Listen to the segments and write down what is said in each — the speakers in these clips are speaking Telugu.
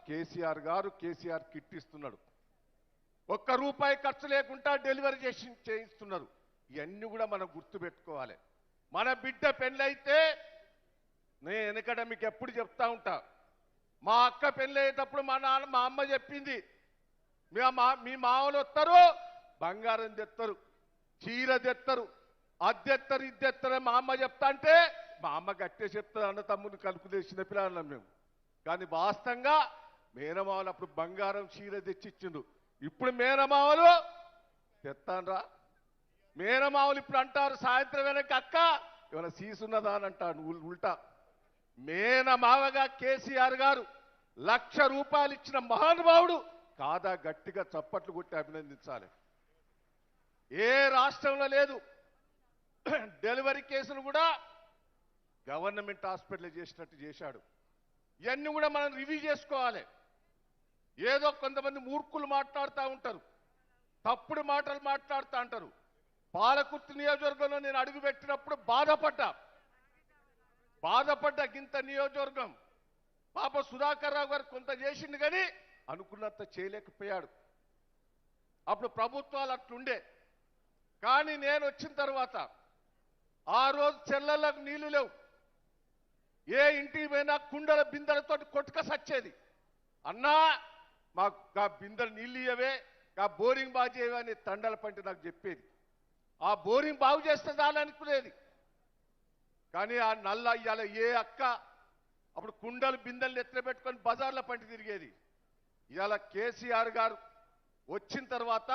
కేసీఆర్ గారు కేసీఆర్ కిట్ ఇస్తున్నాడు. ఒక్క రూపాయి ఖర్చు లేకుండా డెలివరీ చేయిస్తున్నారు. ఇవన్నీ కూడా మనం గుర్తుపెట్టుకోవాలి. మన బిడ్డ పెళ్ళైతే నేను వెనకడ మీకు ఎప్పుడు చెప్తా ఉంటా, మా అక్క పెళ్ళయ్యేటప్పుడు మా అమ్మ చెప్పింది, మీ మామూలు వస్తారు, బంగారం తెస్తారు, చీర తెస్తారు, అద్దెత్తరు ఇద్దెత్తరు మా అమ్మ చెప్తా అంటే మా అమ్మ గట్టే చెప్తారు. అన్న తమ్ముని కలుపు తెచ్చిన పిల్లలు మేము. కానీ వాస్తవంగా మేనమావలు అప్పుడు బంగారం చీర తెచ్చిచ్చిండు. ఇప్పుడు మేనమావలు తెత్తాన్రా. మేనమావలు ఇప్పుడు అంటారు సాయంత్రం వెనక అక్క ఏమైనా సీసున్నదా అని అంటాను ఉల్టా. మేనమావగా కేసీఆర్ గారు 1,00,000 రూపాయలు ఇచ్చిన మహానుభావుడు కాదా. గట్టిగా చప్పట్లు కొట్టి అభినందించాలి. ఏ రాష్ట్రంలో లేదు. డెలివరీ కేసులు కూడా గవర్నమెంట్ హాస్పిటల్ చేసినట్టు చేశాడు. ఇవన్నీ కూడా మనం రివ్యూ చేసుకోవాలి. ఏదో కొంతమంది మూర్ఖులు మాట్లాడుతూ ఉంటారు, తప్పుడు మాటలు మాట్లాడుతూ ఉంటారు. పాలకుర్తి నియోజకవర్గంలో నేను అడుగుపెట్టినప్పుడు బాధపడ్డా. గింత నియోజకవర్గం పాప సుధాకర్ రావు గారు కొంత చేసిండు కానీ అనుకున్నంత చేయలేకపోయాడు. అప్పుడు ప్రభుత్వాలు అట్లుండే. కానీ నేను వచ్చిన తర్వాత ఆ రోజు చెల్లెళ్ళకు నీళ్లు లేవు. ఏ ఇంటికి పోయినా కుండల బిందెలతో కొట్టుక సచ్చేది. అన్నా మాకు ఆ బిందెలు నీళ్ళు ఇవ్వవే, ఆ బోరింగ్ బాగు చేయవే అని తండల పంటి నాకు చెప్పేది. ఆ బోరింగ్ బాగు చేస్తే చాలనుకునేది. కానీ ఆ నల్ల ఇవాళ ఏ అక్క అప్పుడు కుండలు బిందెలు ఎత్తున పెట్టుకొని బజార్ల పంటి తిరిగేది. ఇవాళ కేసీఆర్ గారు వచ్చిన తర్వాత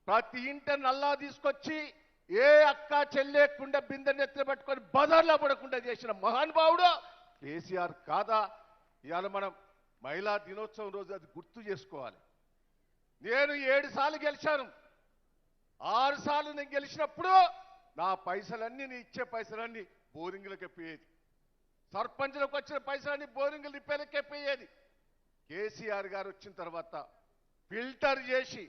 ప్రతి ఇంట నల్లా తీసుకొచ్చి ఏ అక్క చెల్లేకుండా బిందెని ఎత్తున పెట్టుకొని బజార్లో పడకుండా చేసిన మహానుభావుడు కేసీఆర్ కాదా. ఇవాళ మనం మహిళా దినోత్సవం రోజు అది గుర్తు చేసుకోవాలి. నేను 7 సార్లు గెలిచాను. 6 సార్లు నేను గెలిచినప్పుడు నా పైసలన్నీ నీ ఇచ్చే పైసలన్నీ బోరింగ్లకే పోయేది. సర్పంచ్లకు వచ్చిన పైసలన్నీ బోరింగ్లు రిపేర్లకే పోయేది. కేసీఆర్ గారు వచ్చిన తర్వాత ఫిల్టర్ చేసి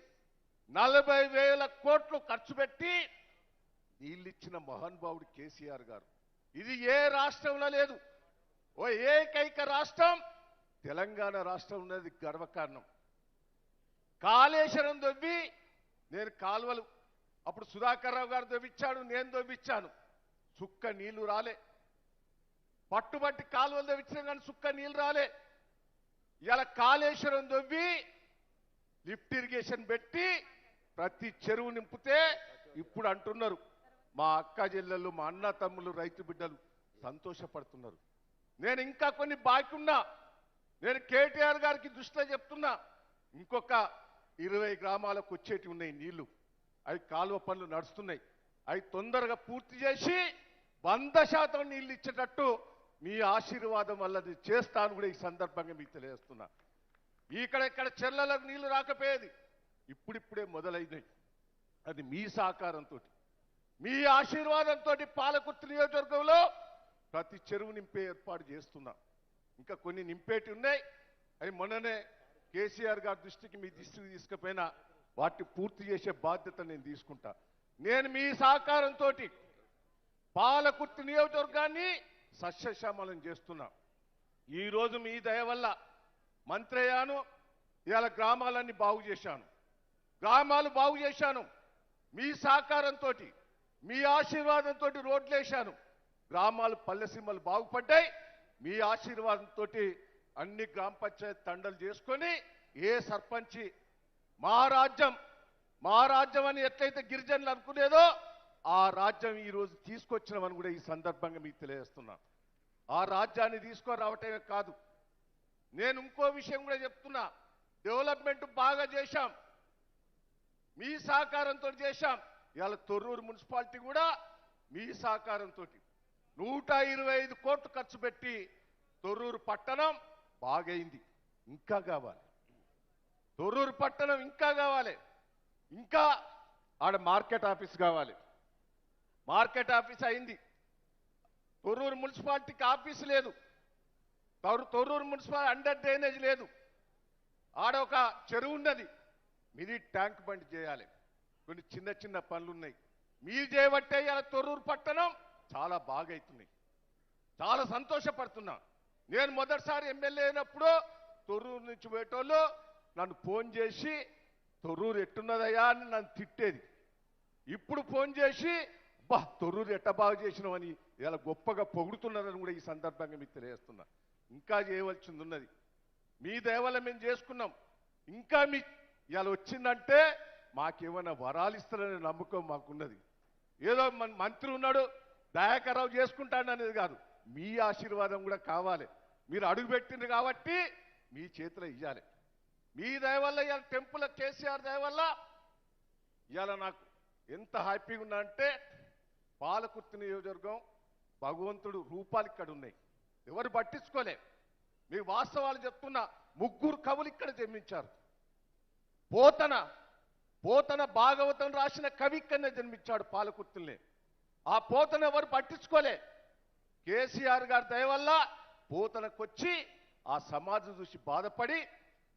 40,000 కోట్లు ఖర్చు పెట్టి నీళ్ళిచ్చిన మహానుభావుడు కేసీఆర్ గారు. ఇది ఏ రాష్ట్రంలో లేదు. ఓ ఏకైక రాష్ట్రం తెలంగాణ రాష్ట్రం ఉన్నది గర్వకారణం. కాళేశ్వరం దొవ్వి నేను కాలువలు అప్పుడు సుధాకర్ రావు గారు దొవ్విచ్చాడు, నేను దొవ్విచ్చాను. సుక్క నీళ్లు రాలే. పట్టుబట్టి కాలువలు దొవ్విచ్చినా కానీ సుక్క నీళ్లు రాలే. ఇలా కాళేశ్వరం దొవ్వి లిఫ్ట్ ఇరిగేషన్ పెట్టి ప్రతి చెరువు నింపితే ఇప్పుడు అంటున్నారు మా అక్క చెల్లెళ్ళు, మా అన్న తమ్ముళ్ళు, రైతు బిడ్డలు సంతోషపడుతున్నారు. నేను ఇంకా కొన్ని బాకీ ఉన్నా. నేను కేటీఆర్ గారికి దృష్టిలో చెప్తున్నా, ఇంకొక 20 గ్రామాలకు వచ్చేటి ఉన్నాయి నీళ్లు. అవి కాలువ పనులు నడుస్తున్నాయి. అవి తొందరగా పూర్తి చేసి 100% నీళ్లు ఇచ్చేటట్టు మీ ఆశీర్వాదం వల్ల చేస్తాను కూడా ఈ సందర్భంగా మీకు తెలియజేస్తున్నా. ఇక్కడ చెర్లలకు నీళ్లు రాకపోయేది, ఇప్పుడిప్పుడే మొదలైనాయి. అది మీ సహకారంతో, మీ ఆశీర్వాదంతో పాలకుర్తి నియోజకవర్గంలో ప్రతి చెరువు నింపే ఏర్పాటు చేస్తున్నా. ఇంకా కొన్ని నింపేటి ఉన్నాయి. అవి మొన్ననే కేసీఆర్ గారి దృష్టికి మీ దృష్టికి తీసుకుపోయినా వాటిని పూర్తి చేసే బాధ్యత నేను తీసుకుంటా. నేను మీ సహకారంతో పాలకుర్తి నియోజకవర్గాన్ని సస్యశ్యామలం చేస్తున్నా. ఈరోజు మీ దయ వల్ల మంత్రి అయ్యాను. ఇవాళ గ్రామాలన్నీ బాగు చేశాను, గ్రామాలు బాగు చేశాను. మీ సహకారంతో, మీ ఆశీర్వాదంతో రోడ్లు వేశాను. గ్రామాలు పల్లెసీమలు బాగుపడ్డాయి. మీ ఆశీర్వాదంతో అన్ని గ్రామ పంచాయతీ తండలు చేసుకొని ఏ సర్పంచి మా రాజ్యం అని ఎట్లయితే గిరిజనులు అనుకునేదో ఆ రాజ్యం ఈరోజు తీసుకొచ్చినామని కూడా ఈ సందర్భంగా మీకు తెలియజేస్తున్నా. ఆ రాజ్యాన్ని తీసుకురావటమే కాదు, నేను ఇంకో విషయం కూడా చెప్తున్నా. డెవలప్మెంట్ బాగా చేశాం, మీ సహకారంతో చేశాం. ఇవాళ తొర్రూరు మున్సిపాలిటీ కూడా మీ సహకారంతో 125 కోట్లు ఖర్చు పెట్టి తొర్రూరు పట్టణం బాగైంది. ఇంకా కావాలి, తొర్రూరు పట్టణం ఇంకా కావాలి. ఇంకా ఆడ మార్కెట్ ఆఫీస్ కావాలి. మార్కెట్ ఆఫీస్ అయింది. తొర్రూరు మున్సిపాలిటీకి ఆఫీస్ లేదు. తొర్రూరు మున్సిపాలిటీ అండర్ డ్రైనేజ్ లేదు. ఆడ ఒక చెరువు ఉన్నది, మినీ ట్యాంక్ బండ్ చేయాలి. కొన్ని చిన్న చిన్న పనులు ఉన్నాయి. మీరు చేయబట్టే ఇలా తొర్రూరు పట్టణం చాలా బాగా అవుతున్నాయి. చాలా సంతోషపడుతున్నా. నేను మొదటిసారి ఎమ్మెల్యే అయినప్పుడు తొర్రూరు నుంచి పోయేటోళ్ళు నన్ను ఫోన్ చేసి తొర్రూరు ఎట్టున్నదయ్యా అని నన్ను తిట్టేది. ఇప్పుడు ఫోన్ చేసి బా తొర్రూరు ఎట్ట బాగు చేసినామని ఇలా గొప్పగా పొగుడుతున్నారని కూడా ఈ సందర్భంగా మీకు తెలియజేస్తున్నా. ఇంకా చేయవలసింది ఉన్నది. మీ దయవల్ల మేము చేసుకున్నాం. ఇంకా మీ ఇలా వచ్చిందంటే మాకేమైనా వరాలు ఇస్తారనే నమ్మకం మాకున్నది. ఏదో మంత్రి ఉన్నాడు దయాకర్రావు చేసుకుంటాడు అనేది కాదు, మీ ఆశీర్వాదం కూడా కావాలి. మీరు అడుగుపెట్టింది కాబట్టి మీ చేతిలో ఇవ్వాలి. మీ దయవల్ల ఇవాళ టెంపుల్ కేసీఆర్ దయవల్ల ఇవాళ నాకు ఎంత హ్యాపీగా ఉన్నా అంటే పాలకుర్తి నియోజకవర్గం భగవంతుడు రూపాలు ఇక్కడ ఉన్నాయి, ఎవరు పట్టించుకోలే. మీ వాస్తవాలు చెప్తున్నా, 3 కవులు ఇక్కడ జన్మించారు. పోతన భాగవతం రాసిన కవి ఇక్కడనే జన్మించాడు పాలకుర్తిని. ఆ పోతన ఎవరు పట్టించుకోలే. కేసీఆర్ గారి దయ వల్ల పోతనకొచ్చి ఆ సమాజం చూసి బాధపడి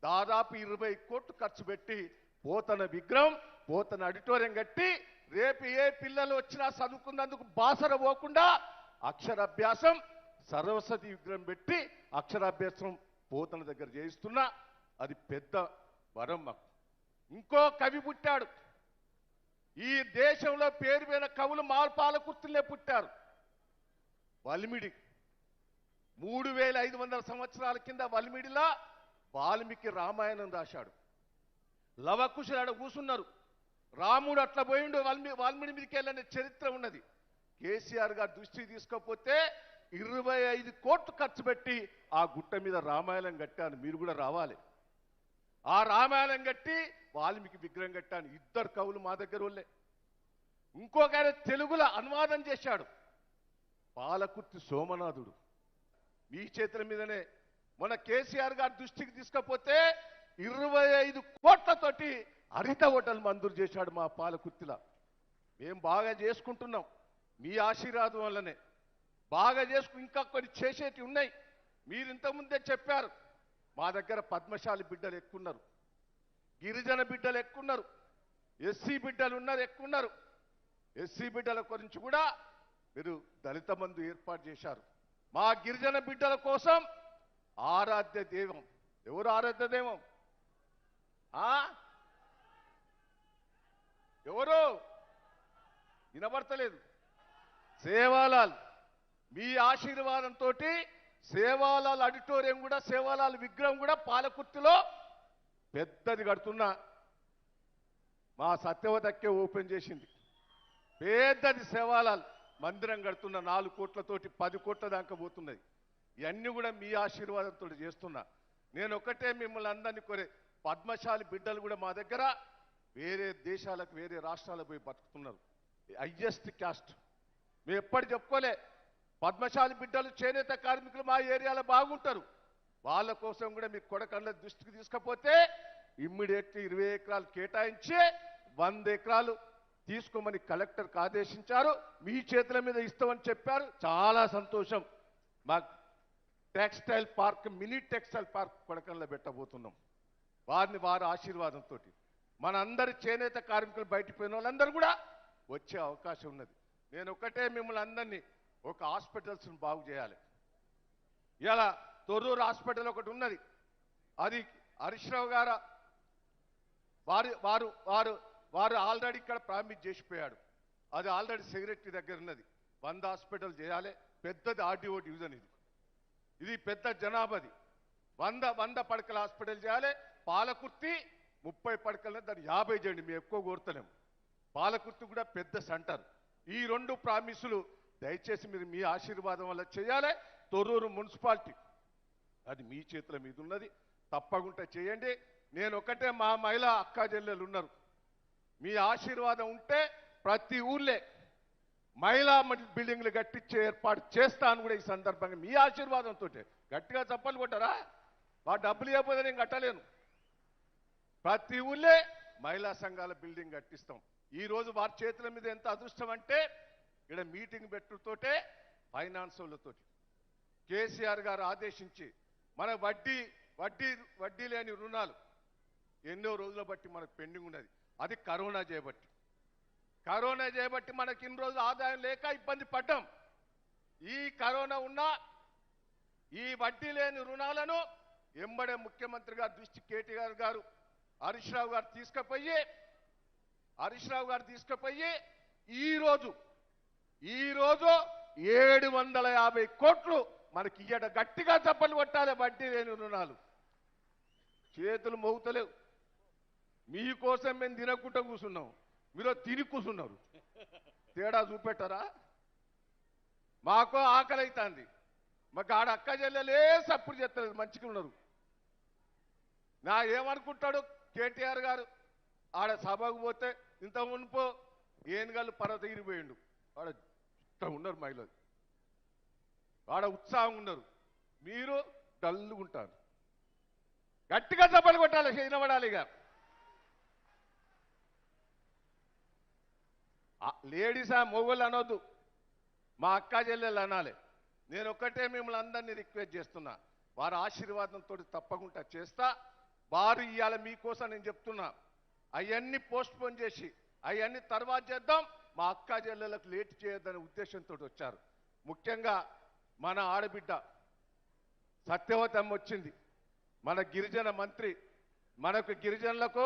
దాదాపు 20 కోట్లు ఖర్చు పెట్టి పోతన విగ్రహం, పోతన ఆడిటోరియం కట్టి రేపు ఏ పిల్లలు వచ్చినా చదువుకున్నందుకు బాసర పోకుండా అక్షరాభ్యాసం సరస్వతి విగ్రహం పెట్టి అక్షరాభ్యాసం పోతన దగ్గర చేయిస్తున్నా. అది పెద్ద వరం మాకు. ఇంకో కవి పుట్టాడు. ఈ దేశంలో పేరుపోయిన కవులు మా పాలకుర్తిలో పుట్టారు. వాల్మీకి 3500 సంవత్సరాల కింద వాల్మీడిలా వాల్మీకి రామాయణం రాశాడు. లవకుశులు ఆడ కూసున్నారు. రాముడు అట్లా పోయిండు వాల్మీడి మీదకి వెళ్ళనే చరిత్ర ఉన్నది. కేసీఆర్ గారు దృష్టికి తీసుకోకపోతే 25 కోట్లు ఖర్చు పెట్టి ఆ గుట్ట మీద రామాయణం కట్టాను. మీరు కూడా రావాలి. ఆ రామాయణం కట్టి వాల్మీకి విగ్రహం కట్టాను. 2 కవులు మా దగ్గర వాళ్ళే. ఇంకొక ఆయన తెలుగులో అనువాదం చేశాడు, పాలకుర్తి సోమనాథుడు. మీ చేతుల మీదనే మన కేసీఆర్ గారి దృష్టికి తీసుకపోతే 25 కోట్లతోటి హరిత హోటల్ మంజూరు చేశాడు మా పాలకుర్తిలా. మేము బాగా చేసుకుంటున్నాం మీ ఆశీర్వాదం వల్లనే. బాగా ఇంకా కొన్ని చేసేటి ఉన్నాయి. మీరు ఇంతకుముందే చెప్పారు, మా దగ్గర పద్మశాలి బిడ్డలు ఎక్కున్నారు, గిరిజన బిడ్డలు ఎక్కున్నారు, ఎస్సీ బిడ్డలు ఉన్నారు ఎక్కున్నారు. ఎస్సీ బిడ్డల గురించి కూడా మీరు దళిత బంధు ఏర్పాటు చేశారు. మా గిరిజన బిడ్డల కోసం ఆరాధ్య దైవం. ఎవరు ఆరాధ్య దైవం? ఎవరు వినబడతలేదు? సేవాలాల్. మీ ఆశీర్వాదంతో సేవాలాల్ ఆడిటోరియం కూడా, సేవాలాల్ విగ్రహం కూడా పాలకుర్తిలో పెద్దది కడుతున్నా. మా సత్యవతక్కే ఓపెన్ చేసింది పెద్దది సేవాలాల్ మందిరం కడుతున్నా. 4 కోట్లతోటి 10 కోట్ల దాకా పోతున్నది. ఇవన్నీ కూడా మీ ఆశీర్వాదంతో చేస్తున్నా. నేను ఒకటే మిమ్మల్ని అందరినీ కోరే, పద్మశాలి బిడ్డలు కూడా మా దగ్గర వేరే దేశాలకు వేరే రాష్ట్రాలకు పోయి బతుకుతున్నారు. Highest caste. మేము ఎప్పటి చెప్పుకోలే, పద్మశాలి బిడ్డలు చేనేత కార్మికులు మా ఏరియాలో బాగుంటారు. వాళ్ళ కోసం కూడా మీ కొడకళ్ళ దృష్టికి తీసుకపోతే ఇమ్మీడియట్లీ 20 ఎకరాలు కేటాయించి 100 ఎకరాలు తీసుకోమని కలెక్టర్కి ఆదేశించారు. మీ చేతుల మీద ఇస్తామని చెప్పారు. చాలా సంతోషం. మాకు textile park, mini textile park కొడకల్లో పెట్టబోతున్నాం. వారి ఆశీర్వాదంతో మనందరి చేనేత కార్మికులు బయటపోయిన వాళ్ళందరూ కూడా వచ్చే అవకాశం ఉన్నది. నేను ఒకటే మిమ్మల్ని అందరినీ, ఒక హాస్పిటల్స్ని బాగు చేయాలి. ఇలా తొర్రూరు హాస్పిటల్ ఒకటి ఉన్నది. అది హరీష్ రావు గారు వారు ఆల్రెడీ ఇక్కడ ప్రామిస్ చేసిపోయాడు. అది ఆల్రెడీ సెక్రటరీ దగ్గర ఉన్నది. 100 హాస్పిటల్ చేయాలి. పెద్దది ఆర్డీఓ డివిజన్. ఇది పెద్ద జనాభాది. 100 పడకల హాస్పిటల్ చేయాలి. పాలకుర్తి 30 పడకలనే, దాన్ని 50 చేయండి. మేము ఎక్కువ కోరుతలేము. పాలకుర్తి కూడా పెద్ద సెంటర్. ఈ 2 ప్రామిసులు దయచేసి మీరు మీ ఆశీర్వాదం వల్ల చేయాలి. తొర్రూరు మున్సిపాలిటీ అది మీ చేతుల మీద ఉన్నది, తప్పకుండా చేయండి. నేను ఒకటే, మా మహిళా అక్కా చెల్లెలు ఉన్నారు, మీ ఆశీర్వాదం ఉంటే ప్రతి ఊర్లే మహిళా బిల్డింగ్లు కట్టించే ఏర్పాటు చేస్తాను కూడా ఈ సందర్భంగా. మీ ఆశీర్వాదంతో గట్టిగా చప్పలు కొట్టారా? మా డబ్బులు ఇవ్వకపోతే నేను కట్టలేను. ప్రతి ఊళ్ళే మహిళా సంఘాల బిల్డింగ్ కట్టిస్తాం. ఈ రోజు వారి చేతుల మీద ఎంత అదృష్టం అంటే, ఇక్కడ మీటింగ్ పెట్టుతోటే ఫైనాన్స్ వాళ్ళతోటి కేసీఆర్ గారు ఆదేశించి మన వడ్డీ లేని రుణాలు ఎన్నో రోజుల బట్టి మనకు పెండింగ్ ఉన్నది. అది కరోనా చేయబట్టి మనకి ఇన్ని రోజులు ఆదాయం లేక ఇబ్బంది పడ్డాం. ఈ కరోనా ఉన్న ఈ వడ్డీ లేని రుణాలను ఎంబడే ముఖ్యమంత్రి గారు దృష్టి కేటీఆర్ గారు హరీష్ రావు గారు తీసుకుపోయి ఈరోజు 750 కోట్లు మనకి ఇయ్యట. గట్టిగా చప్పలు కొట్టాలి. వడ్డీ లేని రుణాలు. చేతులు మోగుతలేవు. మీకోసం మేము తినకుండా కూర్చున్నాం, మీరు తిని కూర్చున్నారు. తేడా చూపెట్టరా? మాకో ఆకలి అవుతుంది, మాకు ఆడ అక్క చెల్లెలే సప్పుడు చేస్తలేదు, మంచిగా ఉన్నారు. నా ఏమనుకుంటాడు కేటీఆర్ గారు? ఆడ సభకు పోతే ఇంత మునుపో ఏనుగాళ్ళు పర్వత ఇరిపోయిండు, ఆడ ఇట్లా ఉన్నారు మహిళలు, ఆడ ఉత్సాహంగా ఉన్నారు. మీరు డల్లుగా ఉంటారు. గట్టిగా సభలు కొట్టాలి, వినబడాలి. ఇక లేడీసా మొగోళ్ళు అనొద్దు, మా అక్క చెల్లెలు అనాలి. నేను ఒక్కటే మిమ్మల్ని అందరినీ రిక్వెస్ట్ చేస్తున్నా, వారి ఆశీర్వాదంతో తప్పకుండా చేస్తా. వారు ఇవాళ మీకోసం నేను చెప్తున్నా, అవన్నీ పోస్ట్ పోన్ చేసి అవన్నీ తర్వాత చేద్దాం, మా అక్క చెల్లెలకు లేట్ చేయొద్దనే ఉద్దేశంతో వచ్చారు. ముఖ్యంగా మన ఆడబిడ్డ సత్యవతమ్మ వచ్చింది, మన గిరిజన మంత్రి. మనకు గిరిజనులకు